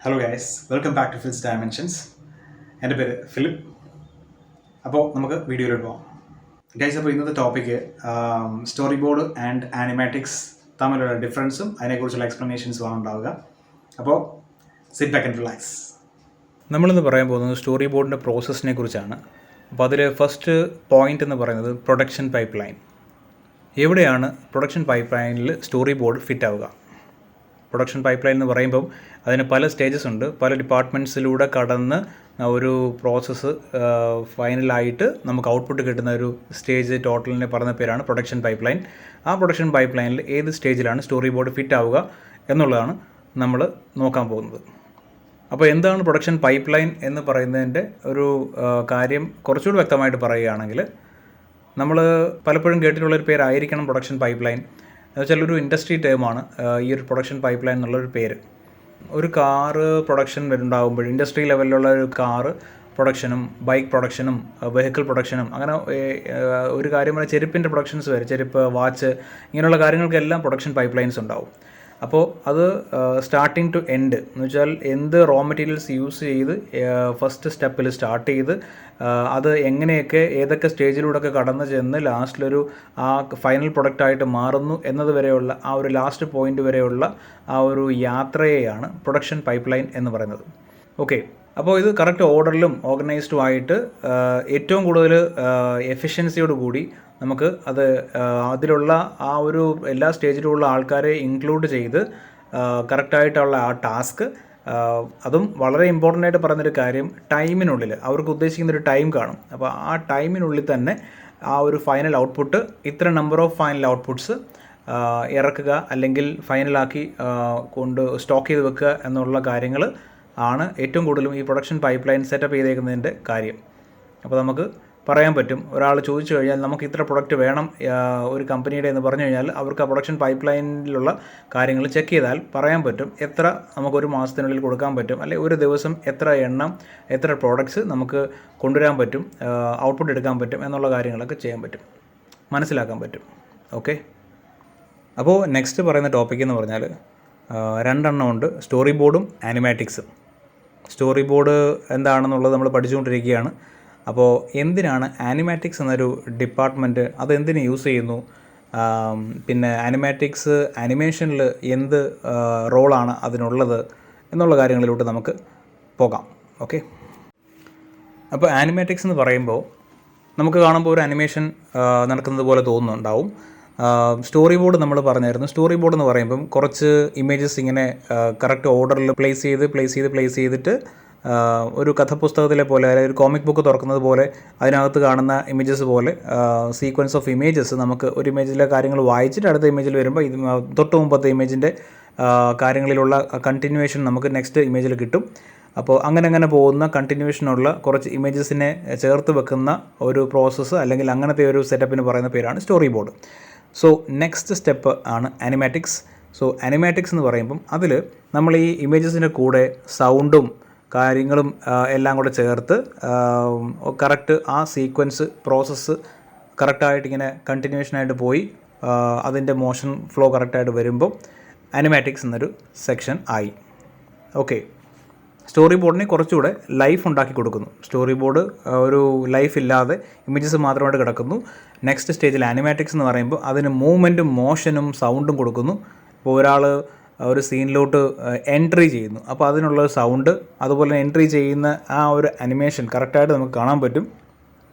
Hello guys, welcome back to Phil's dimensions. എൻ്റെ പേര് Philip. അപ്പോൾ നമുക്ക് വീഡിയോയിലോട്ട് പോകാം. ഗൈസ്, അപ്പോൾ ഇന്നത്തെ ടോപ്പിക്ക് സ്റ്റോറി ബോർഡ് ആൻഡ് ആനിമാറ്റിക്സ് തമ്മിലുള്ള ഡിഫറൻസും അതിനെക്കുറിച്ചുള്ള എക്സ്പ്ലനേഷൻസും ആണ് ഉണ്ടാവുക. അപ്പോൾ സിറ്റ് ബാക്ക് ആൻഡ് റിലാക്സ്. നമ്മളിന്ന് പറയാൻ പോകുന്നത് സ്റ്റോറി ബോർഡിൻ്റെ പ്രോസസ്സിനെ കുറിച്ചാണ്. അപ്പോൾ അതിൽ ഫസ്റ്റ് പോയിൻ്റ് എന്ന് പറയുന്നത് പ്രൊഡക്ഷൻ പൈപ്പ് ലൈൻ. എവിടെയാണ് പ്രൊഡക്ഷൻ പൈപ്പ് ലൈനിൽ സ്റ്റോറി ബോർഡ് ഫിറ്റ് ആവുക? പ്രൊഡക്ഷൻ പൈപ്പ് ലൈൻ എന്ന് പറയുമ്പം അതിന് പല സ്റ്റേജസ് ഉണ്ട്. പല ഡിപ്പാർട്ട്മെൻറ്റ്സിലൂടെ കടന്ന് ഒരു പ്രോസസ്സ് ഫൈനലായിട്ട് നമുക്ക് ഔട്ട്പുട്ട് കിട്ടുന്ന ഒരു സ്റ്റേജ് ടോട്ടലിനെ പറഞ്ഞ പേരാണ് പ്രൊഡക്ഷൻ പൈപ്പ് ലൈൻ. ആ പ്രൊഡക്ഷൻ പൈപ്പ് ലൈനിൽ ഏത് സ്റ്റേജിലാണ് സ്റ്റോറി ബോർഡ് ഫിറ്റ് ആവുക എന്നുള്ളതാണ് നമ്മൾ നോക്കാൻ പോകുന്നത്. അപ്പോൾ എന്താണ് പ്രൊഡക്ഷൻ പൈപ്പ് ലൈൻ എന്ന് പറയുന്നതിൻ്റെ ഒരു കാര്യം കുറച്ചുകൂടി വ്യക്തമായിട്ട് പറയുകയാണെങ്കിൽ, നമ്മൾ പലപ്പോഴും കേട്ടിട്ടുള്ളൊരു പേരായിരിക്കണം പ്രൊഡക്ഷൻ പൈപ്പ് ലൈൻ. എന്നുവെച്ചാൽ ഒരു ഇൻഡസ്ട്രി ടേമാണ് ഈ ഒരു പ്രൊഡക്ഷൻ പൈപ്പ് ലൈൻ എന്നുള്ളൊരു പേര്. ഒരു കാറ് പ്രൊഡക്ഷൻ ഉണ്ടാകുമ്പോൾ ഇൻഡസ്ട്രി ലെവലിലുള്ള ഒരു കാറ് പ്രൊഡക്ഷനും ബൈക്ക് പ്രൊഡക്ഷനും വെഹിക്കിൾ പ്രൊഡക്ഷനും അങ്ങനെ ഒരു കാര്യം പറഞ്ഞാൽ ചെരുപ്പിൻ്റെ പ്രൊഡക്ഷൻസ് വരെ, ചെരുപ്പ്, വാച്ച്, ഇങ്ങനെയുള്ള കാര്യങ്ങൾക്കെല്ലാം പ്രൊഡക്ഷൻ പൈപ്പ് ലൈൻസ് ഉണ്ടാവും. അപ്പോൾ അത് സ്റ്റാർട്ടിങ് ടു എൻഡ് എന്ന് വെച്ചാൽ എന്ത് റോ മെറ്റീരിയൽസ് യൂസ് ചെയ്ത് ഫസ്റ്റ് സ്റ്റെപ്പിൽ സ്റ്റാർട്ട് ചെയ്ത് അത് എങ്ങനെയൊക്കെ ഏതൊക്കെ സ്റ്റേജിലൂടെയൊക്കെ കടന്ന് ചെന്ന് ലാസ്റ്റിലൊരു ആ ഫൈനൽ പ്രൊഡക്റ്റായിട്ട് മാറുന്നു എന്നത് വരെയുള്ള ആ ഒരു ലാസ്റ്റ് പോയിൻ്റ് വരെയുള്ള ആ ഒരു യാത്രയെയാണ് പ്രൊഡക്ഷൻ പൈപ്പ് ലൈൻ എന്ന് പറയുന്നത്. ഓക്കെ, അപ്പോൾ ഇത് കറക്റ്റ് ഓർഡറിലും ഓർഗനൈസ്ഡും ആയിട്ട് ഏറ്റവും കൂടുതൽ എഫിഷ്യൻസിയോട് കൂടി നമുക്ക് അത് അതിലുള്ള ആ ഒരു എല്ലാ സ്റ്റേജിലുള്ള ആൾക്കാരെ ഇൻക്ലൂഡ് ചെയ്ത് കറക്റ്റായിട്ടുള്ള ആ ടാസ്ക്, അതും വളരെ ഇമ്പോർട്ടൻ്റ് ആയിട്ട് പറയുന്നൊരു കാര്യം, ടൈമിനുള്ളിൽ അവർക്ക് ഉദ്ദേശിക്കുന്നൊരു ടൈം കാണും. അപ്പോൾ ആ ടൈമിനുള്ളിൽ തന്നെ ആ ഒരു ഫൈനൽ ഔട്ട്പുട്ട് ഇത്ര നമ്പർ ഓഫ് ഫൈനൽ ഔട്ട്പുട്ട്സ് ഇറക്കുക അല്ലെങ്കിൽ ഫൈനലാക്കി കൊണ്ട് സ്റ്റോക്ക് ചെയ്ത് വെക്കുക എന്നുള്ള കാര്യങ്ങൾ ആണ് ഏറ്റവും കൂടുതലും ഈ പ്രൊഡക്ഷൻ പൈപ്പ് ലൈൻ സെറ്റപ്പ് ചെയ്തേക്കുന്നതിൻ്റെ കാര്യം. അപ്പോൾ നമുക്ക് പറയാൻ പറ്റും, ഒരാൾ ചോദിച്ചു കഴിഞ്ഞാൽ നമുക്ക് ഇത്ര പ്രൊഡക്റ്റ് വേണം ഒരു കമ്പനിയുടെ എന്ന് പറഞ്ഞു കഴിഞ്ഞാൽ അവർക്ക് ആ പ്രൊഡക്ഷൻ പൈപ്പ് ലൈനിലുള്ള കാര്യങ്ങൾ ചെക്ക് ചെയ്താൽ പറയാൻ പറ്റും എത്ര നമുക്കൊരു മാസത്തിനുള്ളിൽ കൊടുക്കാൻ പറ്റും, അല്ലെങ്കിൽ ഒരു ദിവസം എത്ര എണ്ണം എത്ര പ്രോഡക്ട്സ് നമുക്ക് കൊണ്ടുവരാൻ പറ്റും, ഔട്ട്പുട്ട് എടുക്കാൻ പറ്റും എന്നുള്ള കാര്യങ്ങളൊക്കെ ചെയ്യാൻ പറ്റും, മനസ്സിലാക്കാൻ പറ്റും. ഓക്കെ, അപ്പോൾ നെക്സ്റ്റ് പറയുന്ന ടോപ്പിക് എന്ന് പറഞ്ഞാൽ രണ്ടെണ്ണം ഉണ്ട്, സ്റ്റോറി ബോർഡും ആനിമാറ്റിക്സും. സ്റ്റോറി ബോർഡ് എന്താണെന്നുള്ളത് നമ്മൾ പഠിച്ചുകൊണ്ടിരിക്കുകയാണ്. അപ്പോൾ എന്തിനാണ് ആനിമാറ്റിക്സ് എന്നൊരു ഡിപ്പാർട്ട്മെൻറ്റ്, അതെന്തിനു യൂസ് ചെയ്യുന്നു, പിന്നെ ആനിമാറ്റിക്സ് ആനിമേഷനിൽ എന്ത് റോളാണ് അതിനുള്ളത് എന്നുള്ള കാര്യങ്ങളിലോട്ട് നമുക്ക് പോകാം. ഓക്കെ, അപ്പോൾ ആനിമാറ്റിക്സ് എന്ന് പറയുമ്പോൾ നമുക്ക് കാണുമ്പോൾ ഒരു അനിമേഷൻ നടക്കുന്നത് പോലെ തോന്നുന്നുണ്ടാവും. സ്റ്റോറി ബോർഡ് നമ്മൾ പറഞ്ഞായിരുന്നു. സ്റ്റോറി ബോർഡ് എന്ന് പറയുമ്പം കുറച്ച് ഇമേജസ് ഇങ്ങനെ കറക്റ്റ് ഓർഡറിൽ പ്ലേസ് ചെയ്തിട്ട് ഒരു കഥപുസ്തകത്തിലെ പോലെ അല്ലെങ്കിൽ ഒരു കോമിക് ബുക്ക് തുറക്കുന്നത് പോലെ അതിനകത്ത് കാണുന്ന ഇമേജസ് പോലെ സീക്വൻസ് ഓഫ് ഇമേജസ് നമുക്ക് ഒരു ഇമേജിലെ കാര്യങ്ങൾ വായിച്ചിട്ട് അടുത്ത ഇമേജിൽ വരുമ്പോൾ ഇത് തൊട്ട് മുമ്പത്തെ ഇമേജിൻ്റെ കാര്യങ്ങളിലുള്ള കണ്ടിന്യൂവേഷൻ നമുക്ക് നെക്സ്റ്റ് ഇമേജിൽ കിട്ടും. അപ്പോൾ അങ്ങനെ പോകുന്ന കണ്ടിന്യൂവേഷനുള്ള കുറച്ച് ഇമേജസിനെ ചേർത്ത് വെക്കുന്ന ഒരു പ്രോസസ്സ് അല്ലെങ്കിൽ അങ്ങനത്തെ ഒരു സെറ്റപ്പിന് പറയുന്ന പേരാണ് story board. So next step ആണ് ആനിമാറ്റിക്സ്. സോ ആനിമാറ്റിക്സ് എന്ന് പറയുമ്പം അതിൽ നമ്മൾ ഈ ഇമേജസിൻ്റെ കൂടെ സൗണ്ടും കാര്യങ്ങളും എല്ലാം കൂടെ ചേർത്ത് കറക്റ്റ് ആ സീക്വൻസ് പ്രോസസ്സ് കറക്റ്റായിട്ട് ഇങ്ങനെ കണ്ടിന്യൂഷനായിട്ട് പോയി അതിൻ്റെ മോഷൻ ഫ്ലോ കറക്റ്റായിട്ട് വരുമ്പോൾ ആനിമാറ്റിക്സ് എന്നൊരു സെക്ഷൻ ആയി. ഓക്കെ, സ്റ്റോറി ബോർഡിനെ കുറച്ചുകൂടെ ലൈഫ് ഉണ്ടാക്കി കൊടുക്കുന്നു. സ്റ്റോറി ബോർഡ് ഒരു ലൈഫ് ഇല്ലാതെ ഇമേജസ് മാത്രമായിട്ട് കിടക്കുന്നു. നെക്സ്റ്റ് സ്റ്റേജിൽ ആനിമാറ്റിക്സ് എന്ന് പറയുമ്പോൾ അതിന് മൂവ്മെൻറ്റും മോഷനും സൗണ്ടും കൊടുക്കുന്നു. ഇപ്പോൾ ഒരാൾ ഒരു സീനിലോട്ട് എൻട്രി ചെയ്യുന്നു, അപ്പോൾ അതിനുള്ള സൗണ്ട്, അതുപോലെ എൻട്രി ചെയ്യുന്ന ആ ഒരു അനിമേഷൻ കറക്റ്റായിട്ട് നമുക്ക് കാണാൻ പറ്റും.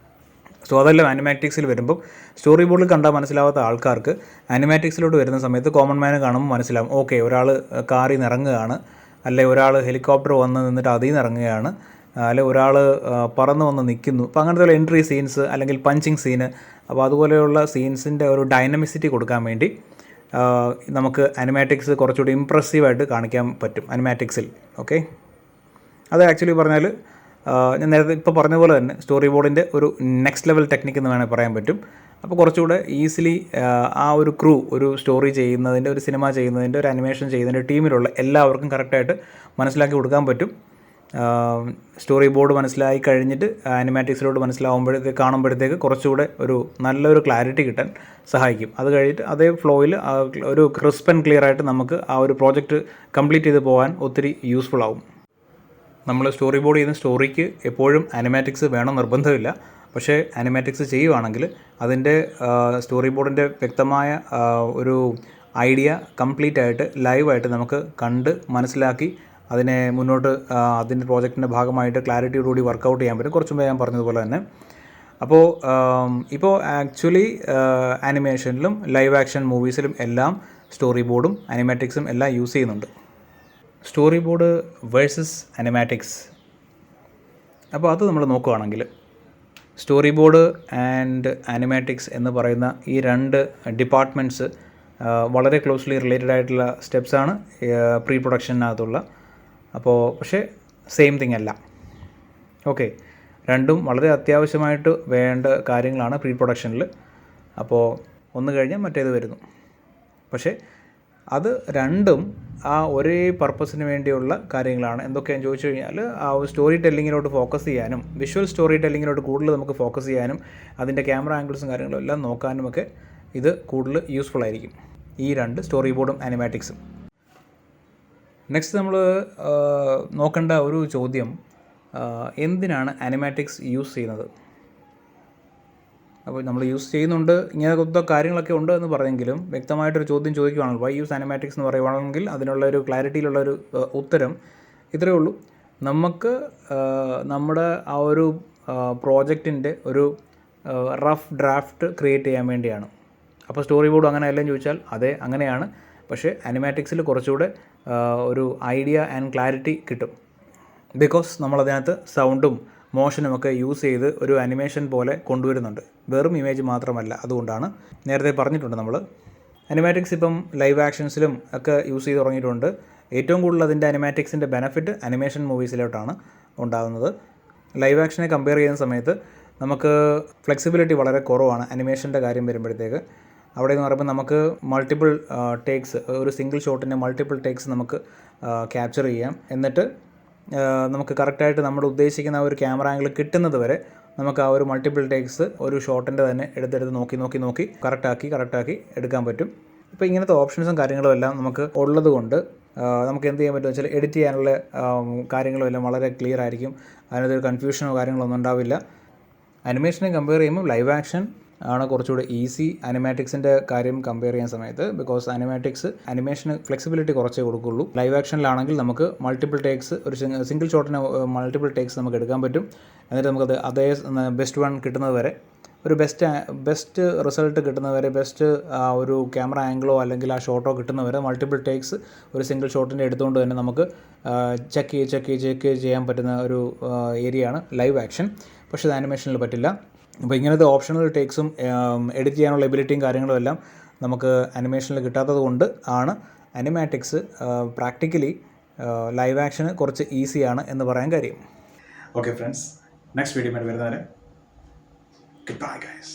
സോ അതെല്ലാം ആനിമാറ്റിക്സിൽ വരുമ്പോൾ സ്റ്റോറി ബോർഡിൽ കണ്ടാൽ മനസ്സിലാവാത്ത ആൾക്കാർക്ക് ആനിമാറ്റിക്സിലോട്ട് വരുന്ന സമയത്ത് കോമൺ മാനെ കാണുമ്പോൾ മനസ്സിലാവും, ഓക്കെ ഒരാൾ കാറിൽ നിന്ന് ഇറങ്ങുകയാണ്, അല്ലെങ്കിൽ ഒരാൾ ഹെലികോപ്റ്റർ വന്ന് നിന്നിട്ട് അതിൽ നിന്ന് ഇറങ്ങുകയാണ്, അല്ലെങ്കിൽ ഒരാൾ പറന്ന് വന്ന് നിൽക്കുന്നു. അപ്പോൾ അങ്ങനത്തെ എൻട്രി സീൻസ് അല്ലെങ്കിൽ പഞ്ചിങ് സീന്, അപ്പോൾ അതുപോലെയുള്ള സീൻസിൻ്റെ ഒരു ഡൈനമിസിറ്റി കൊടുക്കാൻ വേണ്ടി നമുക്ക് ആനിമാറ്റിക്സ് കുറച്ചുകൂടി ഇമ്പ്രസീവായിട്ട് കാണിക്കാൻ പറ്റും ആനിമാറ്റിക്സിൽ. ഓക്കെ, അത് ആക്ച്വലി പറഞ്ഞാൽ ഞാൻ നേരത്തെ ഇപ്പോൾ പറഞ്ഞ പോലെ തന്നെ സ്റ്റോറി ബോർഡിൻ്റെ ഒരു നെക്സ്റ്റ് ലെവൽ ടെക്നിക്ക് എന്ന് വേണമെങ്കിൽ പറയാൻ പറ്റും. അപ്പോൾ കുറച്ചുകൂടെ ഈസിലി ആ ഒരു ക്രൂ, ഒരു സ്റ്റോറി ചെയ്യുന്നതിൻ്റെ, ഒരു സിനിമ ചെയ്യുന്നതിൻ്റെ, ഒരു അനിമേഷൻ ചെയ്യുന്നതിൻ്റെ ടീമിലുള്ള എല്ലാവർക്കും കറക്റ്റായിട്ട് മനസ്സിലാക്കി കൊടുക്കാൻ പറ്റും. സ്റ്റോറി ബോർഡ് മനസ്സിലായി കഴിഞ്ഞിട്ട് ആനിമാറ്റിക്സിലോട്ട് കാണുമ്പോഴത്തേക്ക് കുറച്ചുകൂടെ ഒരു നല്ലൊരു ക്ലാരിറ്റി കിട്ടാൻ സഹായിക്കും. അത് കഴിഞ്ഞിട്ട് അതേ ഫ്ലോയിൽ ഒരു ക്രിസ്പ് ആൻഡ് ക്ലിയർ ആയിട്ട് നമുക്ക് ആ ഒരു പ്രോജക്റ്റ് കംപ്ലീറ്റ് ചെയ്ത് പോകാൻ ഒത്തിരി യൂസ്ഫുൾ ആവും. നമ്മൾ സ്റ്റോറി ബോർഡ് ചെയ്യുന്ന സ്റ്റോറിക്ക് എപ്പോഴും ആനിമാറ്റിക്സ് വേണം നിർബന്ധമില്ല. പക്ഷേ ആനിമാറ്റിക്സ് ചെയ്യുവാണെങ്കിൽ അതിൻ്റെ സ്റ്റോറി ബോർഡിൻ്റെ വ്യക്തമായ ഒരു ഐഡിയ കംപ്ലീറ്റ് ആയിട്ട് ലൈവായിട്ട് നമുക്ക് കണ്ട് മനസ്സിലാക്കി അതിനെ മുന്നോട്ട് അതിൻ്റെ പ്രോജക്റ്റിൻ്റെ ഭാഗമായിട്ട് ക്ലാരിറ്റിയോടുകൂടി വർക്കൗട്ട് ചെയ്യാൻ പറ്റും. കുറച്ചും മുമ്പ് ഞാൻ പറഞ്ഞതുപോലെ തന്നെ. അപ്പോൾ ഇപ്പോൾ ആക്ച്വലി ആനിമേഷനിലും ലൈവ് ആക്ഷൻ മൂവീസിലും എല്ലാം സ്റ്റോറി ബോർഡും അനിമാറ്റിക്സും എല്ലാം യൂസ് ചെയ്യുന്നുണ്ട്. Storyboard versus animatics. അപ്പോൾ അത് നമ്മൾ നോക്കുകയാണെങ്കിൽ സ്റ്റോറി ബോർഡ് ആൻഡ് ആനിമാറ്റിക്സ് എന്ന് പറയുന്ന ഈ രണ്ട് ഡിപ്പാർട്ട്മെൻറ്റ്സ് വളരെ ക്ലോസ്ലി റിലേറ്റഡ് ആയിട്ടുള്ള സ്റ്റെപ്സാണ് പ്രീ പ്രൊഡക്ഷനകത്തുള്ള. അപ്പോൾ പക്ഷേ സെയിം തിങ് അല്ല. ഓക്കെ, രണ്ടും വളരെ അത്യാവശ്യമായിട്ട് വേണ്ട കാര്യങ്ങളാണ് പ്രീ പ്രൊഡക്ഷനിൽ. അപ്പോൾ ഒന്ന് കഴിഞ്ഞാൽ മറ്റേത് വരുന്നു. പക്ഷേ അത് രണ്ടും ആ ഒരേ പർപ്പസിന് വേണ്ടിയുള്ള കാര്യങ്ങളാണ്. എന്തൊക്കെയാണെന്ന് ചോദിച്ചു കഴിഞ്ഞാൽ ആ സ്റ്റോറി ടെല്ലിങ്ങിലോട്ട് ഫോക്കസ് ചെയ്യാനും വിഷ്വൽ സ്റ്റോറി ടെല്ലിങ്ങിലോട്ട് കൂടുതൽ നമുക്ക് ഫോക്കസ് ചെയ്യാനും അതിൻ്റെ ക്യാമറ ആംഗിൾസും കാര്യങ്ങളും എല്ലാം നോക്കാനുമൊക്കെ ഇത് കൂടുതൽ യൂസ്ഫുൾ ആയിരിക്കും, ഈ രണ്ട് സ്റ്റോറി ബോർഡും ആനിമാറ്റിക്സും. നെക്സ്റ്റ് നമ്മൾ നോക്കേണ്ട ഒരു ചോദ്യം, എന്തിനാണ് ആനിമാറ്റിക്സ് യൂസ് ചെയ്യുന്നത്? അപ്പോൾ നമ്മൾ യൂസ് ചെയ്യുന്നുണ്ട്, ഇങ്ങനത്തെ കാര്യങ്ങളൊക്കെ ഉണ്ട് എന്ന് പറഞ്ഞെങ്കിലും വ്യക്തമായിട്ടൊരു ചോദ്യം ചോദിക്കുകയാണെങ്കിൽ വൈ യൂസ് ആനിമാറ്റിക്സ് എന്ന് പറയുവാണെങ്കിൽ അതിനുള്ള ഒരു ക്ലാരിറ്റിയിലുള്ളൊരു ഉത്തരം ഇത്രയേ ഉള്ളൂ. നമുക്ക് നമ്മുടെ ആ ഒരു പ്രോജക്റ്റിൻ്റെ ഒരു റഫ് ഡ്രാഫ്റ്റ് ക്രിയേറ്റ് ചെയ്യാൻ വേണ്ടിയാണ്. അപ്പോൾ സ്റ്റോറി ബോർഡ് അങ്ങനെ എല്ലാം ചോദിച്ചാൽ അതെ അങ്ങനെയാണ്. പക്ഷേ ആനിമാറ്റിക്സിൽ കുറച്ചുകൂടെ ഒരു ഐഡിയ ആൻഡ് ക്ലാരിറ്റി കിട്ടും. ബിക്കോസ് നമ്മളതിനകത്ത് സൗണ്ടും മോഷനുമൊക്കെ യൂസ് ചെയ്ത് ഒരു അനിമേഷൻ പോലെ കൊണ്ടുവരുന്നുണ്ട്, വെറും ഇമേജ് മാത്രമല്ല. അതുകൊണ്ടാണ് നേരത്തെ പറഞ്ഞിട്ടുണ്ട് നമ്മൾ അനിമാറ്റിക്സ് ഇപ്പം ലൈവ് ആക്ഷൻസിലും ഒക്കെ യൂസ് ചെയ്ത് തുടങ്ങിയിട്ടുണ്ട്. ഏറ്റവും കൂടുതൽ അതിൻ്റെ അനിമാറ്റിക്സിൻ്റെ ബെനഫിറ്റ് അനിമേഷൻ മൂവീസിലോട്ടാണ് ഉണ്ടാകുന്നത്. ലൈവ് ആക്ഷനെ കമ്പയർ ചെയ്യുന്ന സമയത്ത് നമുക്ക് ഫ്ലെക്സിബിലിറ്റി വളരെ കുറവാണ് അനിമേഷൻ്റെ കാര്യം വരുമ്പോഴത്തേക്ക്. അവിടെ എന്ന് പറയുമ്പോൾ നമുക്ക് മൾട്ടിപ്പിൾ ടേക്സ്, ഒരു സിംഗിൾ ഷോട്ടിൻ്റെ മൾട്ടിപ്പിൾ ടേക്സ് നമുക്ക് ക്യാപ്ചർ ചെയ്യാം. എന്നിട്ട് നമുക്ക് കറക്റ്റായിട്ട് നമ്മൾ ഉദ്ദേശിക്കുന്ന ആ ഒരു ക്യാമറ ആംഗിൾ കിട്ടുന്നത് വരെ നമുക്ക് ആ ഒരു മൾട്ടിപ്പിൾ ടേക്സ് ഒരു ഷോട്ടിൻ്റെ തന്നെ എടുത്തെടുത്ത് നോക്കി കറക്റ്റാക്കി എടുക്കാൻ പറ്റും. ഇപ്പോൾ ഇങ്ങനത്തെ ഓപ്ഷൻസും കാര്യങ്ങളും എല്ലാം നമുക്ക് ഉള്ളത് കൊണ്ട് നമുക്ക് എന്ത് ചെയ്യാൻ പറ്റുമെന്ന് വെച്ചാൽ എഡിറ്റ് ചെയ്യാനുള്ള കാര്യങ്ങളും എല്ലാം വളരെ ക്ലിയർ ആയിരിക്കും. അതിനകത്തൊരു കൺഫ്യൂഷനോ കാര്യങ്ങളോ ഒന്നും ഉണ്ടാവില്ല. അനിമേഷനെ കമ്പയർ ചെയ്യുമ്പോൾ ലൈവ് ആക്ഷൻ ആണ് കുറച്ചുകൂടി ഈസി അനിമാറ്റിക്സിൻ്റെ കാര്യം കമ്പയർ ചെയ്യുന്ന സമയത്ത്. ബിക്കോസ് അനിമേഷന് ഫ്ലെക്സിബിലിറ്റി കുറച്ചേ കൊടുക്കുകയുള്ളൂ. ലൈവ് ആക്ഷനിലാണെങ്കിൽ നമുക്ക് മൾട്ടിപ്പിൾ ടേക്സ്, ഒരു സിംഗിൾ ഷോട്ടിന് മൾട്ടിപ്പിൾ ടേക്സ് നമുക്ക് എടുക്കാൻ പറ്റും. എന്നിട്ട് നമുക്കത് അതേ ബെസ്റ്റ് വൺ കിട്ടുന്നത് വരെ, ഒരു ബെസ്റ്റ് റിസൾട്ട് കിട്ടുന്നവരെ, ബെസ്റ്റ് ഒരു ക്യാമറ ആംഗിളോ അല്ലെങ്കിൽ ആ ഷോട്ടോ കിട്ടുന്നവരെ മൾട്ടിപ്പിൾ ടേക്സ് ഒരു സിംഗിൾ ഷോട്ടിൻ്റെ എടുത്തുകൊണ്ട് തന്നെ നമുക്ക് ചെക്ക് ചെയ്യാൻ പറ്റുന്ന ഒരു ഏരിയയാണ് ലൈവ് ആക്ഷൻ. പക്ഷേ ഇത് ആനിമേഷനിൽ പറ്റില്ല. അപ്പോൾ ഇങ്ങനത്തെ ഓപ്ഷണൽ ടേക്സും എഡിറ്റ് ചെയ്യാനുള്ള എബിലിറ്റിയും കാര്യങ്ങളും എല്ലാം നമുക്ക് അനിമേഷനിൽ കിട്ടാത്തത് കൊണ്ട് ആണ് അനിമാറ്റിക്സ് പ്രാക്ടിക്കലി ലൈവ് ആക്ഷന് കുറച്ച് ഈസിയാണ് എന്ന് പറയാൻ കാര്യം. ഓക്കെ ഫ്രണ്ട്സ്, നെക്സ്റ്റ് വീഡിയോ വരുന്നവരെ ഗുഡ് ബൈ ഗൈസ്.